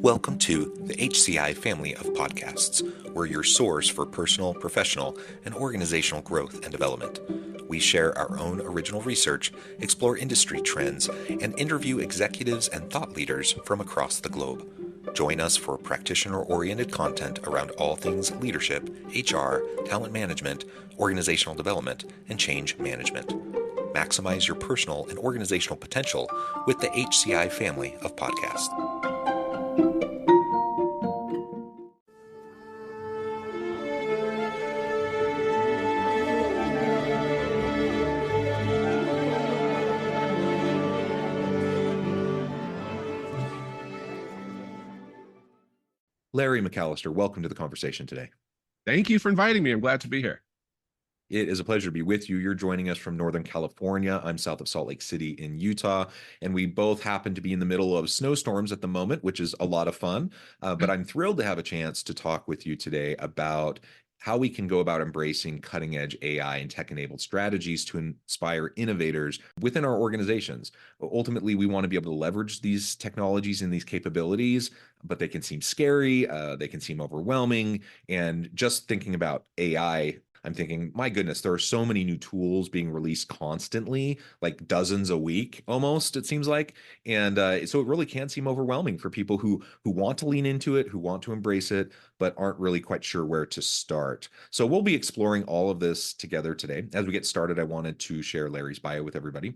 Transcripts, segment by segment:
Welcome to the HCI family of podcasts. We're your source for personal, professional, and organizational growth and development. We share our own original research, explore industry trends, and interview executives and thought leaders from across the globe. Join us for practitioner-oriented content around all things leadership, HR, talent management, organizational development, and change management. Maximize your personal and organizational potential with the HCI family of podcasts. Larry McAlister, welcome to the conversation today. Thank you for inviting me. I'm glad to be here. It is a pleasure to be with you. You're joining us from Northern California. I'm south of Salt Lake City in Utah, and we both happen to be in the middle of snowstorms at the moment, which is a lot of fun. But I'm thrilled to have a chance to talk with you today about how we can go about embracing cutting-edge AI and tech-enabled strategies to inspire innovators within our organizations. Ultimately, we want to be able to leverage these technologies and these capabilities, but they can seem scary, they can seem overwhelming, and just thinking about AI, I'm thinking, my goodness, there are so many new tools being released constantly, like dozens a week almost, it seems like. And so it really can seem overwhelming for people who want to lean into it, who want to embrace it, but aren't really quite sure where to start. So we'll be exploring all of this together today. As we get started, I wanted to share Larry's bio with everybody.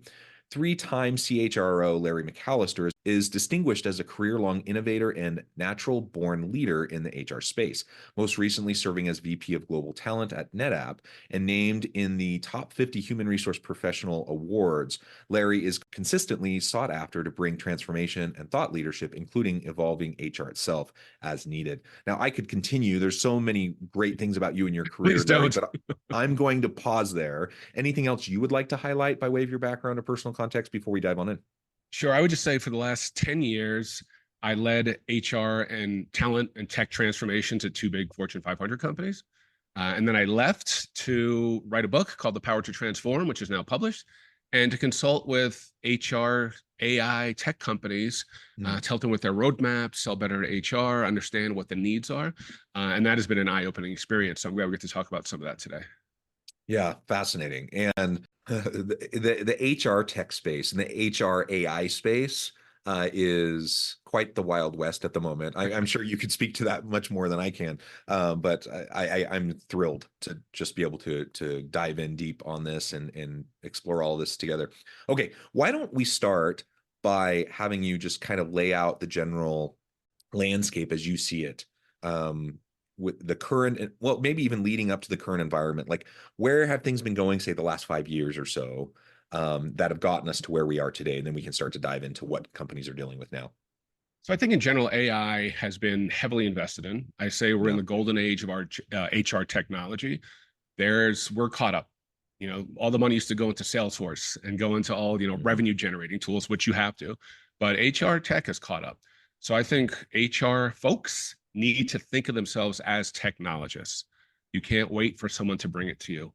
Three-time CHRO Larry McAlister is distinguished as a career-long innovator and natural-born leader in the HR space, most recently serving as VP of Global Talent at NetApp and named in the Top 50 Human Resource Professional Awards. Larry is consistently sought after to bring transformation and thought leadership, including evolving HR itself as needed. Now, I could continue. There's so many great things about you and your career, Please don't. Larry, but I'm going to pause there. Anything else you would like to highlight by way of your background or personal context before we dive on in? Sure. I would just say for the last 10 years, I led HR and talent and tech transformations at two big Fortune 500 companies. And then I left to write a book called The Power to Transform, which is now published, and to consult with HR, AI, tech companies to help them with their roadmaps, sell better to HR, understand what the needs are. And that has been an eye-opening experience. So I'm glad we get to talk about some of that today. Yeah, fascinating. And the HR tech space and the HR AI space is quite the Wild West at the moment. I'm sure you could speak to that much more than I can, but I'm thrilled to just be able to dive in deep on this and explore all this together. Okay, why don't we start by having you just kind of lay out the general landscape as you see it, with the current, well, maybe even leading up to the current environment. Like, where have things been going, say, the last 5 years or so, that have gotten us to where we are today? And then we can start to dive into what companies are dealing with now. So I think in general, AI has been heavily invested in. I say we're in the golden age of our HR technology. We're caught up. You know, all the money used to go into Salesforce and go into all, revenue generating tools, which you have to, but HR tech has caught up. So I think HR folks need to think of themselves as technologists. You can't wait for someone to bring it to you.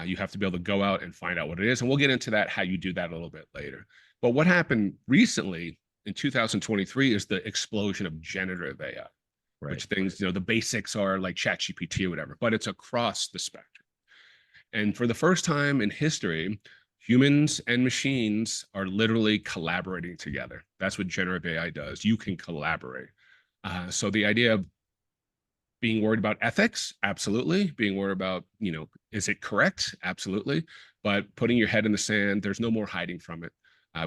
You have to be able to go out and find out what it is. And we'll get into that, how you do that a little bit later. But what happened recently in 2023 is the explosion of generative AI, which things, the basics are like ChatGPT or whatever, but it's across the spectrum. And for the first time in history, humans and machines are literally collaborating together. That's what generative AI does. You can collaborate. So the idea of being worried about ethics, absolutely. Being worried about, is it correct? Absolutely. But putting your head in the sand, there's no more hiding from it.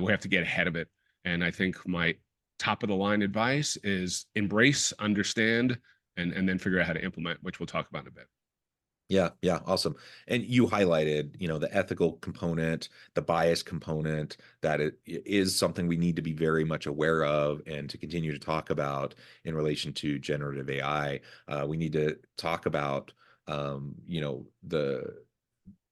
We have to get ahead of it. And I think my top of the line advice is embrace, understand, and then figure out how to implement, which we'll talk about in a bit. Yeah, awesome. And you highlighted, the ethical component, the bias component, that it is something we need to be very much aware of and to continue to talk about in relation to generative AI. We need to talk about, the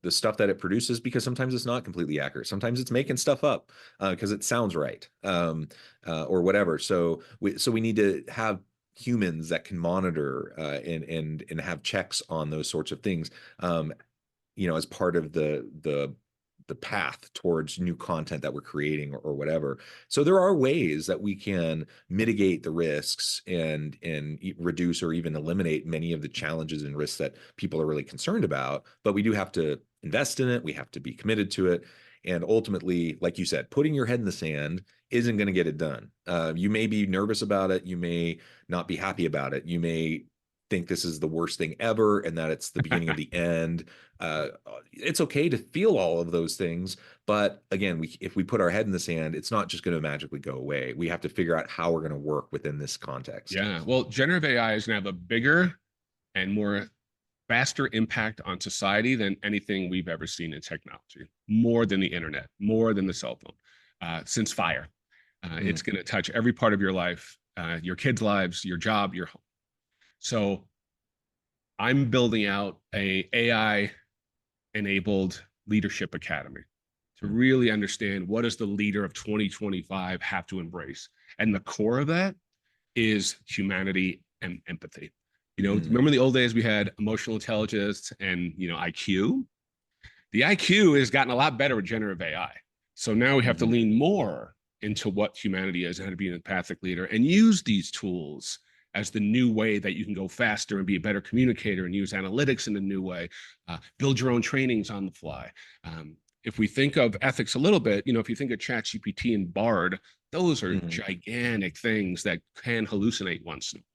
stuff that it produces, because sometimes it's not completely accurate. Sometimes it's making stuff up because it sounds right, or whatever. So we need to have humans that can monitor and have checks on those sorts of things, as part of the the path towards new content that we're creating or whatever. So there are ways that we can mitigate the risks and reduce or even eliminate many of the challenges and risks that people are really concerned about. But we do have to invest in it. We have to be committed to it. And ultimately, like you said, putting your head in the sand isn't going to get it done. You may be nervous about it. You may not be happy about it. You may think this is the worst thing ever and that it's the beginning of the end. It's okay to feel all of those things. But again, if we put our head in the sand, it's not just going to magically go away. We have to figure out how we're going to work within this context. Yeah. Well, generative AI is going to have a bigger and more faster impact on society than anything we've ever seen in technology, more than the internet, more than the cell phone, since fire. It's going to touch every part of your life, your kids' lives, your job, your home. So I'm building out a AI-enabled leadership academy to really understand what does the leader of 2025 have to embrace. And the core of that is humanity and empathy. Remember the old days we had emotional intelligence and, IQ? The IQ has gotten a lot better with generative AI. So now we have to lean more into what humanity is and how to be an empathic leader and use these tools as the new way that you can go faster and be a better communicator and use analytics in a new way, build your own trainings on the fly. If we think of ethics a little bit, if you think of ChatGPT and Bard, those are gigantic things that can hallucinate once in a while.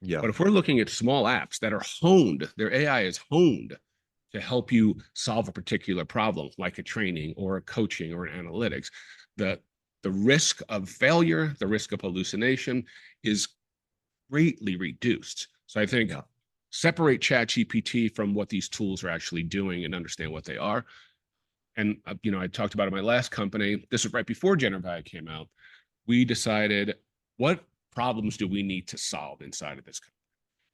Yeah. But if we're looking at small apps that are honed, their AI is honed to help you solve a particular problem, like a training or a coaching or an analytics, the risk of failure, the risk of hallucination is greatly reduced. So I think separate ChatGPT from what these tools are actually doing and understand what they are. And, I talked about in my last company, this was right before generative AI came out. We decided, what problems do we need to solve inside of this company?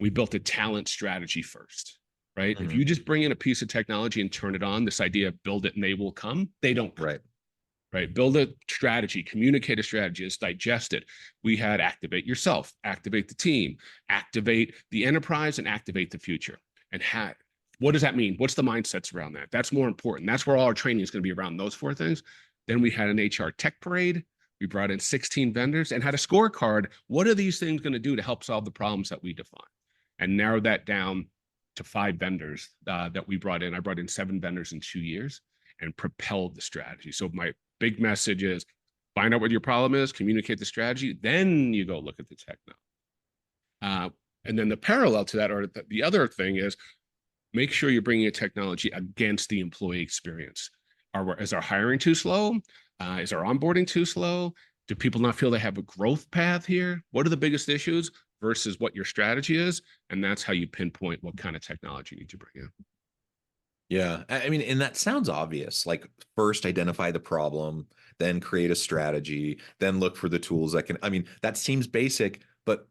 We built a talent strategy first, right? If you just bring in a piece of technology and turn it on, this idea of build it and they will come, they don't come. Right? Build a strategy, communicate a strategy, it's digested. We had activate yourself, activate the team, activate the enterprise, and activate the future. And what does that mean? What's the mindsets around that? That's more important. That's where all our training is going to be around those 4 things. Then we had an HR tech parade. We brought in 16 vendors and had a scorecard. What are these things going to do to help solve the problems that we define? And narrowed that down to 5 vendors that we brought in. I brought in 7 vendors in 2 years and propelled the strategy. So my big message is find out what your problem is, communicate the strategy, then you go look at the technology. And then the parallel to that, or the other thing is, make sure you're bringing a technology against the employee experience. Is our hiring too slow? Is our onboarding too slow? Do people not feel they have a growth path here? What are the biggest issues versus what your strategy is? And that's how you pinpoint what kind of technology you need to bring in. Yeah. I mean, and that sounds obvious. Like, first identify the problem, then create a strategy, then look for the tools that can, that seems basic, but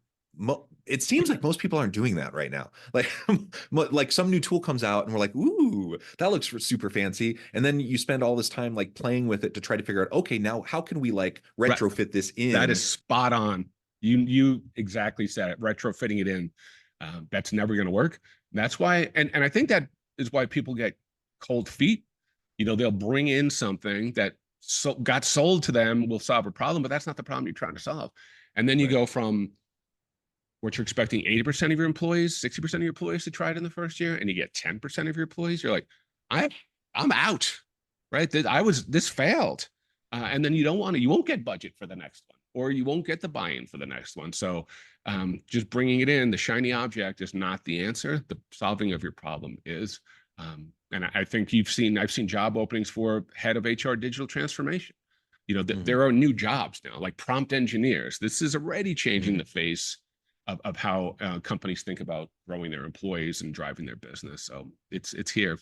it seems like most people aren't doing that right now. Like some new tool comes out and we're like, ooh, that looks super fancy. And then you spend all this time like playing with it to try to figure out, okay, now how can we like retrofit this in? That is spot on. You exactly said it, retrofitting it in. That's never going to work. That's why, and I think that is why people get cold feet. They'll bring in something that got sold to them will solve a problem, but that's not the problem you're trying to solve. And then you go from what you're expecting 80% of your employees, 60% of your employees to try it in the first year, and you get 10% of your employees, you're like, I'm out, right? This failed. And then you won't get budget for the next one, or you won't get the buy-in for the next one. So just bringing it in, the shiny object is not the answer. The solving of your problem is. And I think I've seen job openings for head of HR digital transformation. There are new jobs now, like prompt engineers. This is already changing the face of how companies think about growing their employees and driving their business. So it's here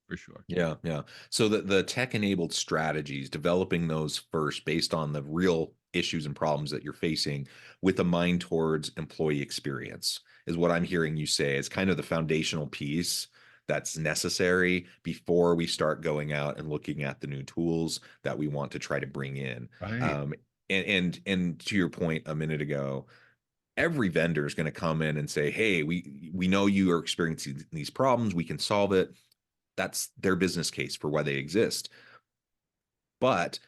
for sure. Yeah. So the tech-enabled strategies, developing those first based on the real issues and problems that you're facing with a mind towards employee experience is what I'm hearing you say is kind of the foundational piece that's necessary before we start going out and looking at the new tools that we want to try to bring in. Right. And to your point a minute ago, every vendor is going to come in and say, hey, we know you are experiencing these problems. We can solve it. That's their business case for why they exist. but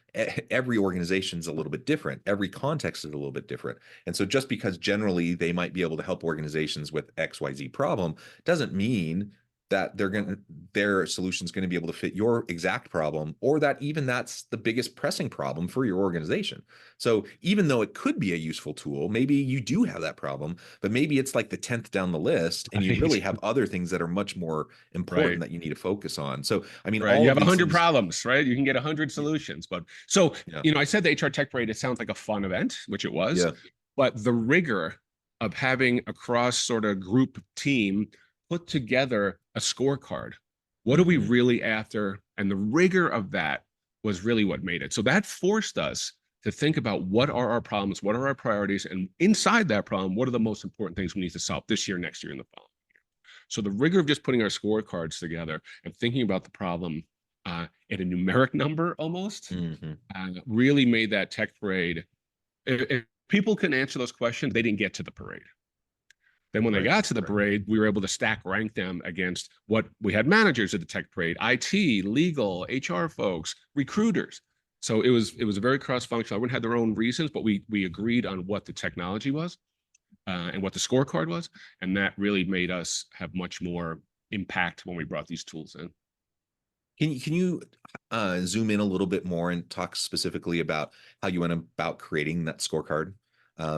every organization is a little bit different. Every context is a little bit different. And so just because generally they might be able to help organizations with XYZ problem doesn't mean that their solution is going to be able to fit your exact problem, or that even that's the biggest pressing problem for your organization. So even though it could be a useful tool, maybe you do have that problem, but maybe it's like the 10th down the list, and you really have other things that are much more important that you need to focus on. So, I mean, right. all You of have these 100 things, problems, right? You can get 100 solutions. But so, I said the HR Tech Parade, it sounds like a fun event, which it was, but the rigor of having a cross sort of group team put together a scorecard. What are we really after? And the rigor of that was really what made it. So that forced us to think about what are our problems, what are our priorities, and inside that problem, what are the most important things we need to solve this year, next year, and the following year. So the rigor of just putting our scorecards together and thinking about the problem at a numeric number almost really made that tech parade. If people can answer those questions, they didn't get to the parade. Then when they got to the parade, we were able to stack rank them against what we had managers at the tech parade, IT, legal, HR folks, recruiters. So it was a very cross-functional. Everyone had their own reasons, but we agreed on what the technology was and what the scorecard was. And that really made us have much more impact when we brought these tools in. Can you zoom in a little bit more and talk specifically about how you went about creating that scorecard?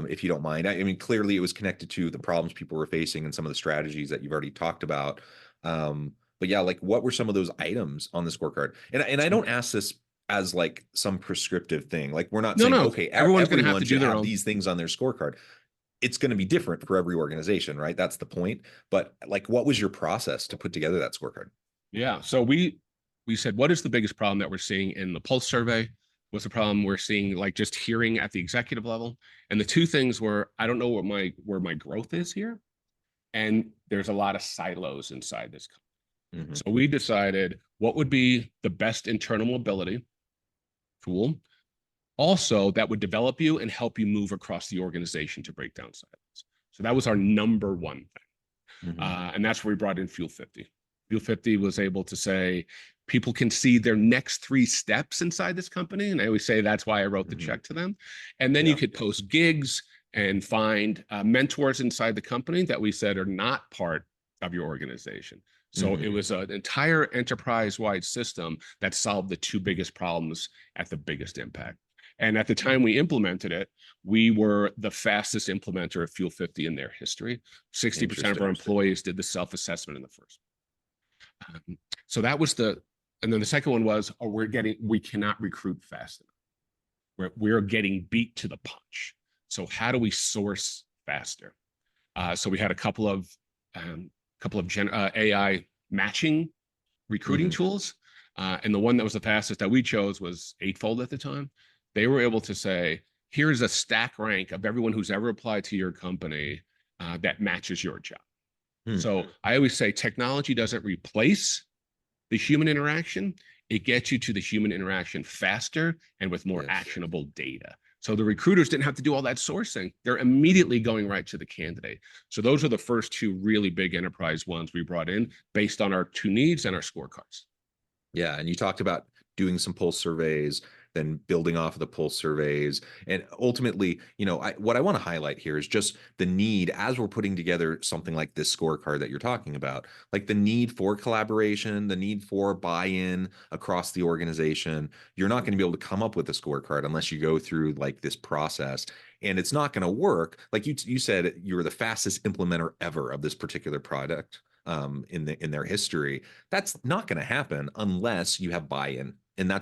If you don't mind. I mean, clearly it was connected to the problems people were facing and some of the strategies that you've already talked about. But yeah, like what were some of those items on the scorecard? And I don't ask this as like some prescriptive thing. Like we're not saying, okay, everyone's going to have to do their own. These things on their scorecard. It's going to be different for every organization, right? That's the point. But like, what was your process to put together that scorecard? Yeah. So we said, what is the biggest problem that we're seeing in the Pulse survey? What's the problem we're seeing, like just hearing at the executive level? And the two things were, I don't know where my growth is here. And there's a lot of silos inside this company. So we decided what would be the best internal mobility tool, also that would develop you and help you move across the organization to break down silos. So that was our number one thing. And that's where we brought in Fuel 50. Fuel 50 was able to say, people can see their next 3 steps inside this company. And I always say that's why I wrote the check to them. And then you could post gigs and find mentors inside the company that we said are not part of your organization. So it was an entire enterprise-wide system that solved the 2 biggest problems at the biggest impact. And at the time we implemented it, we were the fastest implementer of Fuel 50 in their history. 60% of our employees did the self-assessment in the first. So that was and then the second one was, we cannot recruit fast enough. We're getting beat to the punch. So how do we source faster? So we had a couple of AI matching recruiting tools. And the one that was the fastest that we chose was Eightfold at the time. They were able to say, here's a stack rank of everyone who's ever applied to your company that matches your job. So I always say technology doesn't replace the human interaction. It gets you to the human interaction faster and with more actionable data. So the recruiters didn't have to do all that sourcing. They're immediately going right to the candidate. So those are the first 2 really big enterprise ones we brought in based on our 2 needs and our scorecards. Yeah. And you talked about doing some pulse surveys, then building off of the pulse surveys. And ultimately, what I want to highlight here is just the need, as we're putting together something like this scorecard that you're talking about, like the need for collaboration, the need for buy-in across the organization. You're not going to be able to come up with a scorecard unless you go through like this process. And it's not going to work. Like you said, you were the fastest implementer ever of this particular product in their history. That's not going to happen unless you have buy-in. And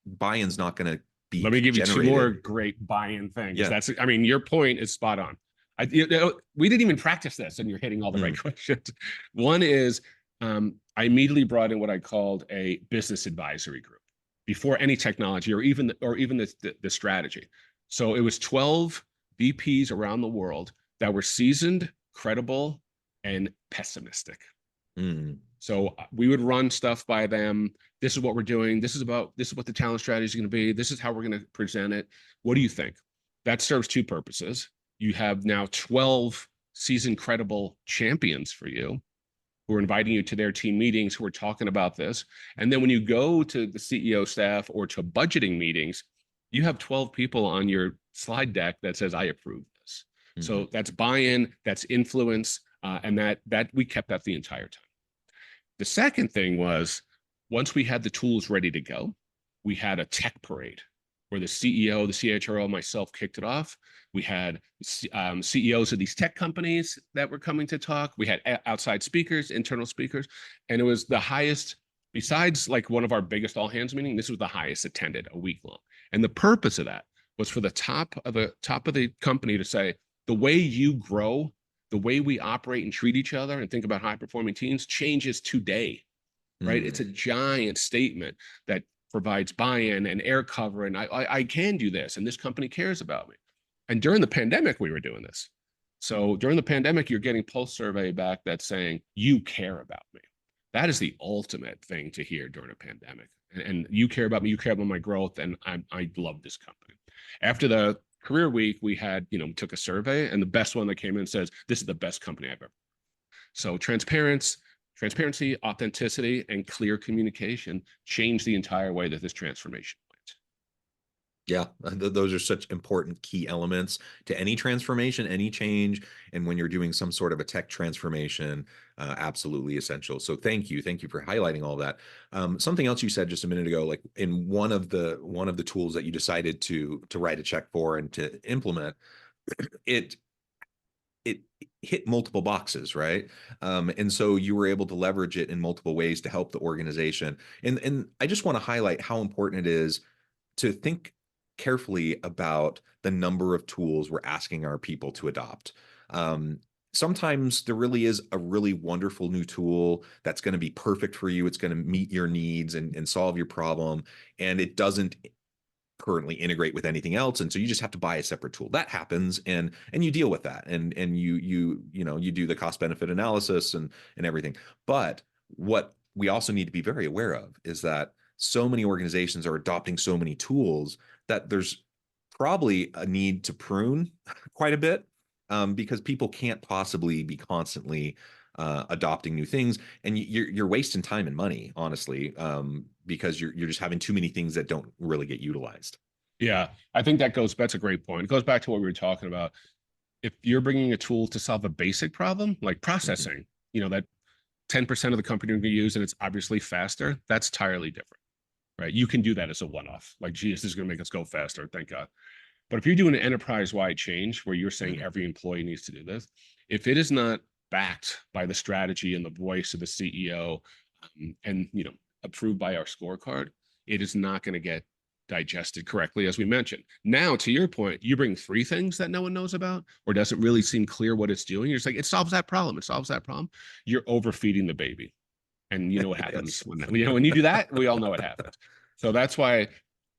buy-in's not going to be Let me give you generated. 2 more great buy-in things. Yeah. Your point is spot on. We didn't even practice this, and you're hitting all the right questions. One is I immediately brought in what I called a business advisory group before any technology or even the strategy. So it was 12 VPs around the world that were seasoned, credible, and pessimistic. So we would run stuff by them. This is what we're doing. This is what the talent strategy is going to be. This is how we're going to present it. What do you think? That serves 2 purposes. You have now 12 seasoned, credible champions for you. who are inviting you to their team meetings, who are talking about this. And then when you go to the CEO staff or to budgeting meetings, you have 12 people on your slide deck that says, I approve this. So that's buy-in, that's influence, and that we kept that the entire time. The second thing was, once we had the tools ready to go, we had a tech parade where the CEO, the CHRO, myself kicked it off. We had CEOs of these tech companies that were coming to talk. We had outside speakers, internal speakers, and it was the highest, besides like one of our biggest all hands meeting, this was the highest attended, a week long. And the purpose of that was for the top of the company to say, the way you grow, the way we operate and treat each other and think about high performing teams changes today, right? It's a giant statement that provides buy-in and air cover, and I can do this, and this company cares about me. And during the pandemic, we were doing this. So during the pandemic, you're getting pulse survey back that's saying, you care about me. That is the ultimate thing to hear during a pandemic. And you care about me, you care about my growth, and I love this company. After the career week, we had, we took a survey, and the best one that came in says, this is the best company I've ever. So transparency, authenticity, and clear communication changed the entire way that this transformation went. Yeah, those are such important key elements to any transformation, any change. And when you're doing some sort of a tech transformation, absolutely essential. So thank you for highlighting all that. Something else you said just a minute ago, like in one of the tools that you decided to write a check for and to implement, it hit multiple boxes, right? And so you were able to leverage it in multiple ways to help the organization. And I just want to highlight how important it is to think carefully about the number of tools we're asking our people to adopt. Sometimes there really is a really wonderful new tool that's going to be perfect for you. It's going to meet your needs and solve your problem. And it doesn't currently integrate with anything else, and so you just have to buy a separate tool. That happens, and you deal with that, and you do the cost benefit analysis and everything. But what we also need to be very aware of is that so many organizations are adopting so many tools that there's probably a need to prune quite a bit, because people can't possibly be constantly adopting new things, and you're wasting time and money, honestly, because you're just having too many things that don't really get utilized. Yeah, I think that's a great point. It goes back to what we were talking about. If you're bringing a tool to solve a basic problem, like processing, that 10% of the company are going to use, and it's obviously faster, that's entirely different, right? You can do that as a one-off. Like, geez, this is going to make us go faster, thank God. But if you're doing an enterprise-wide change where you're saying every employee needs to do this, if it is not backed by the strategy and the voice of the CEO, and approved by our scorecard, it is not going to get digested correctly, as we mentioned. Now, to your point, you bring 3 things that no one knows about, or doesn't really seem clear what it's doing. You're just like, it solves that problem. It solves that problem. You're overfeeding the baby. And you know what happens when you do that, we all know what happens. So that's why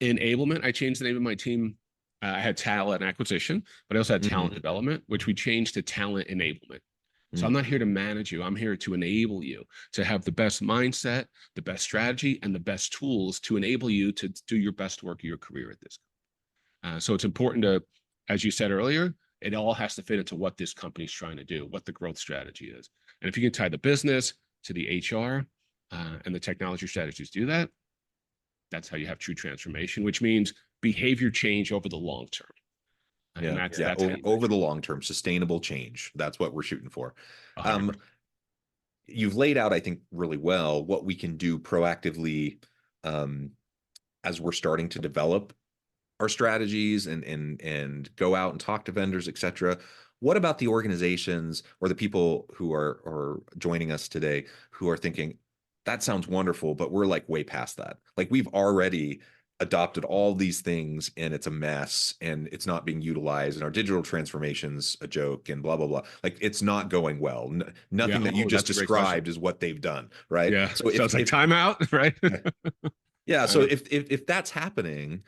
enablement, I changed the name of my team. I had talent acquisition, but I also had talent development, which we changed to talent enablement. So I'm not here to manage you. I'm here to enable you to have the best mindset, the best strategy, and the best tools to enable you to do your best work of your career at this. So it's important to, as you said earlier, it all has to fit into what this company's trying to do, what the growth strategy is. And if you can tie the business to the HR and the technology strategies do that, that's how you have true transformation, which means behavior change over the long term. That's over the long term, sustainable change. That's what we're shooting for. You've laid out, I think, really well what we can do proactively as we're starting to develop our strategies and go out and talk to vendors, et cetera. What about the organizations or the people who are joining us today who are thinking, that sounds wonderful, but we're like way past that. Like, we've already adopted all these things and it's a mess and it's not being utilized and our digital transformation's a joke and blah, blah, blah. Like, it's not going well. Nothing that you just described is what they've done, right? Yeah. So it's like timeout, right? Yeah. So if that's happening,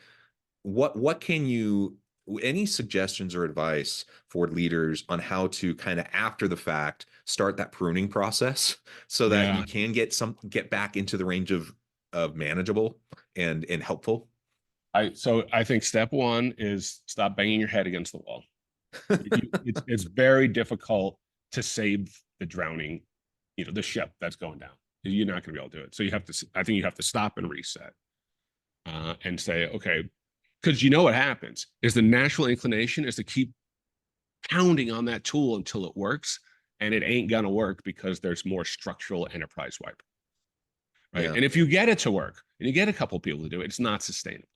what can you, any suggestions or advice for leaders on how to kind of after the fact start that pruning process so that you can get back into the range of manageable and helpful? So I think step 1 is stop banging your head against the wall. It's very difficult to save the drowning the ship that's going down. You're not going to be able to do it. So I think you have to stop and reset and say, okay, because what happens is the natural inclination is to keep pounding on that tool until it works, and it ain't going to work because there's more structural enterprise wipe. Right. Yeah. And if you get it to work and you get a couple of people to do it, it's not sustainable.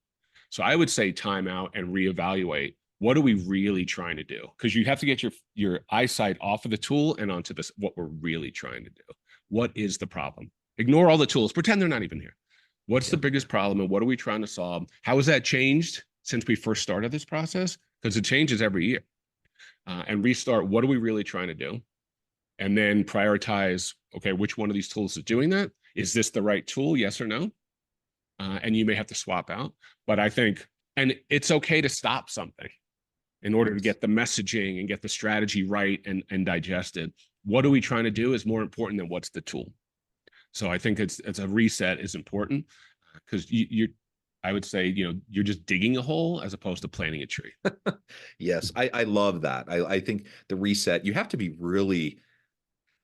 So I would say time out and reevaluate. What are we really trying to do? Because you have to get your eyesight off of the tool and onto this, what we're really trying to do. What is the problem? Ignore all the tools. Pretend they're not even here. What's the biggest problem and what are we trying to solve? How has that changed since we first started this process? Because it changes every year. And restart, what are we really trying to do? And then prioritize, okay, which one of these tools is doing that? Is this the right tool? Yes or no? And you may have to swap out. But I think, and it's okay to stop something in order to get the messaging and get the strategy right and digested. What are we trying to do is more important than what's the tool. So I think it's a reset is important because I would say, you're just digging a hole as opposed to planting a tree. Yes, I love that. I think the reset, you have to be really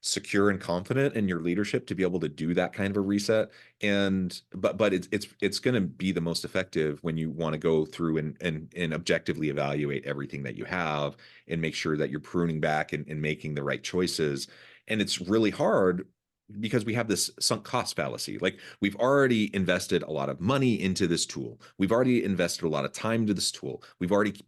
secure and confident in your leadership to be able to do that kind of a reset. But it's going to be the most effective when you want to go through and objectively evaluate everything that you have and make sure that you're pruning back and making the right choices. And it's really hard because we have this sunk cost fallacy. Like, we've already invested a lot of money into this tool. We've already invested a lot of time to this tool. We've already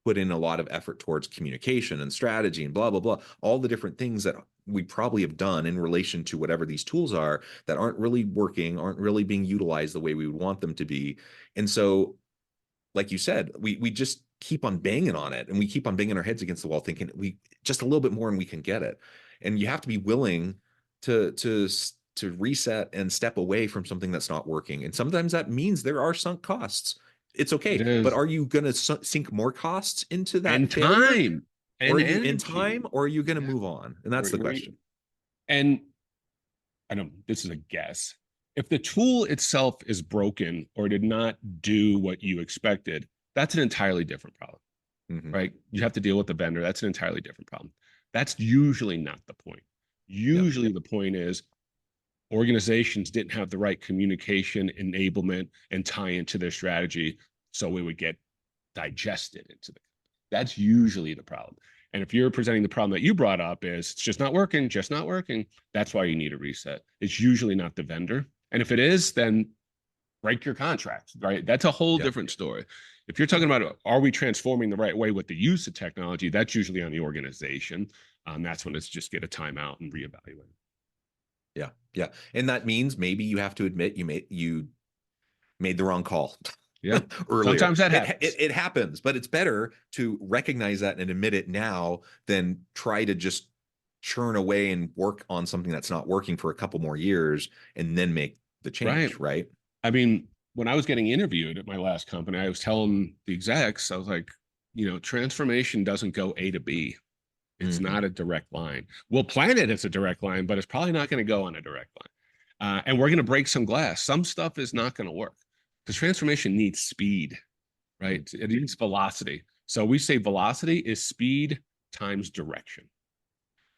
put in a lot of effort towards communication and strategy and blah, blah, blah, all the different things that we probably have done in relation to whatever these tools are that aren't really working, aren't really being utilized the way we would want them to be. And so, like you said, we just keep on banging on it, and we keep on banging our heads against the wall thinking we just a little bit more and we can get it. And you have to be willing to reset and step away from something that's not working. And sometimes that means there are sunk costs. It's okay, but are you going to sink more costs into that and failure? time and Or are you energy. in time, or are you going to move on? And that's the question. And I know this is a guess. If the tool itself is broken or did not do what you expected, that's an entirely different problem, right? You have to deal with the vendor. That's an entirely different problem. That's usually not the point. Usually the point is organizations didn't have the right communication, enablement, and tie into their strategy, so it would get digested into the. That's usually the problem. And if you're presenting the problem that you brought up is it's just not working, that's why you need a reset. It's usually not the vendor. And if it is, then break your contract, right? That's a whole different story. If you're talking about, are we transforming the right way with the use of technology, that's usually on the organization. That's when it's just get a timeout and reevaluate. Yeah. Yeah. And that means maybe you have to admit you made the wrong call. Yeah. Earlier. Sometimes that happens. It happens, but it's better to recognize that and admit it now than try to just churn away and work on something that's not working for a couple more years and then make the change, right? I mean, when I was getting interviewed at my last company, I was telling the execs, I was like, transformation doesn't go A to B. It's not a direct line. We'll plan it as a direct line, but it's probably not going to go on a direct line. And we're going to break some glass. Some stuff is not going to work because transformation needs speed, right? It needs velocity. So we say velocity is speed times direction.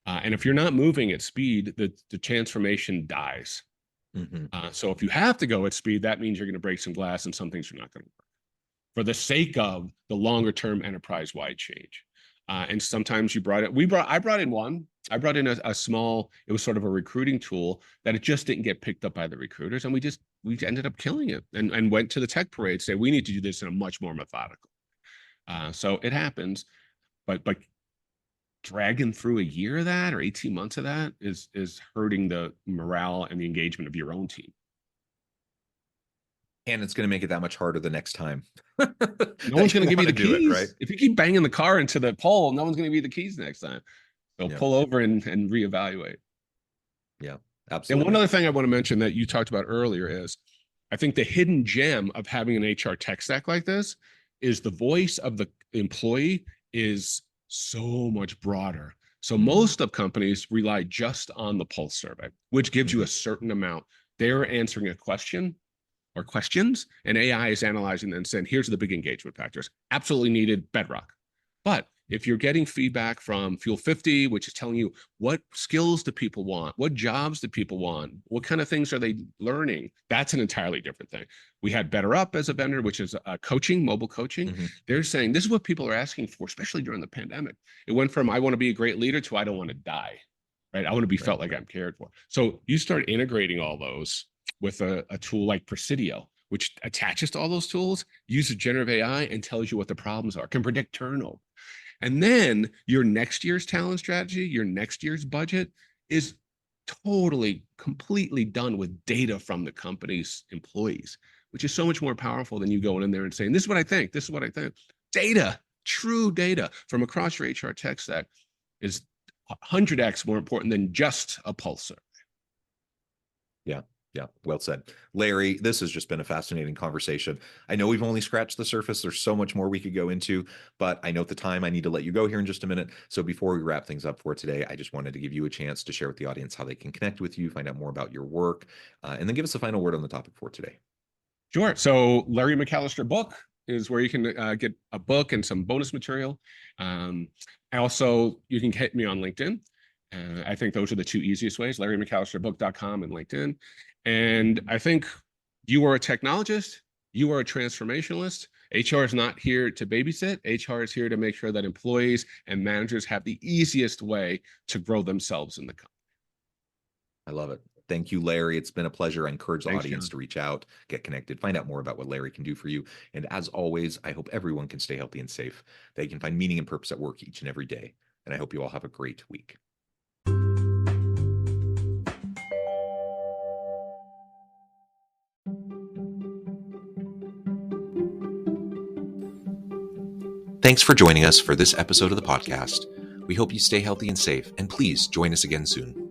And if you're not moving at speed, the transformation dies. So if you have to go at speed, that means you're going to break some glass and some things are not going to work for the sake of the longer term enterprise-wide change. And sometimes I brought in a small, it was sort of a recruiting tool that it just didn't get picked up by the recruiters. And we ended up killing it and went to the tech parade, say, we need to do this in a much more methodical. So it happens, but dragging through a year of that or 18 months of that is hurting the morale and the engagement of your own team. And it's going to make it that much harder the next time. No one's going to give you the keys. Right? If you keep banging the car into the pole, no one's going to give you the keys next time. So pull over and reevaluate. Yeah, absolutely. And one other thing I want to mention that you talked about earlier is I think the hidden gem of having an HR tech stack like this is the voice of the employee is so much broader. So most of companies rely just on the pulse survey, which gives you a certain amount. They're answering a question or questions, and AI is analyzing them and saying, here's the big engagement factors. Absolutely needed, bedrock. But If you're getting feedback from Fuel 50, which is telling you what skills do people want, what jobs do people want, what kind of things are they learning, that's an entirely different thing. We had BetterUp as a vendor, which is coaching, mobile coaching. They're saying this is what people are asking for, especially during the pandemic. It went from I want to be a great leader to I don't want to die, right? I want to be felt like I'm cared for. So you start integrating all those with a tool like Presidio, which attaches to all those tools, uses generative AI and tells you what the problems are, can predict turnover. And then your next year's talent strategy, your next year's budget is totally, completely done with data from the company's employees, which is so much more powerful than you going in there and saying, this is what I think, this is what I think. Data, true data from across your HR tech stack is 100x more important than just a pulse survey. Yeah, well said. Larry, this has just been a fascinating conversation. I know we've only scratched the surface. There's so much more we could go into, but I know at the time I need to let you go here in just a minute. So before we wrap things up for today, I just wanted to give you a chance to share with the audience how they can connect with you, find out more about your work, and then give us a final word on the topic for today. Sure. So Larry McAlister book is where you can get a book and some bonus material. Also, you can hit me on LinkedIn. I think those are the two easiest ways, LarryMcAlisterBook.com and LinkedIn. And I think you are a technologist, you are a transformationalist. HR is not here to babysit. HR is here to make sure that employees and managers have the easiest way to grow themselves in the company. I love it. Thank you, Larry. It's been a pleasure. I encourage the audience John. to reach out, get connected, find out more about what Larry can do for you. And as always, I hope everyone can stay healthy and safe. They can find meaning and purpose at work each and every day. And I hope you all have a great week. Thanks for joining us for this episode of the podcast. We hope you stay healthy and safe, and please join us again soon.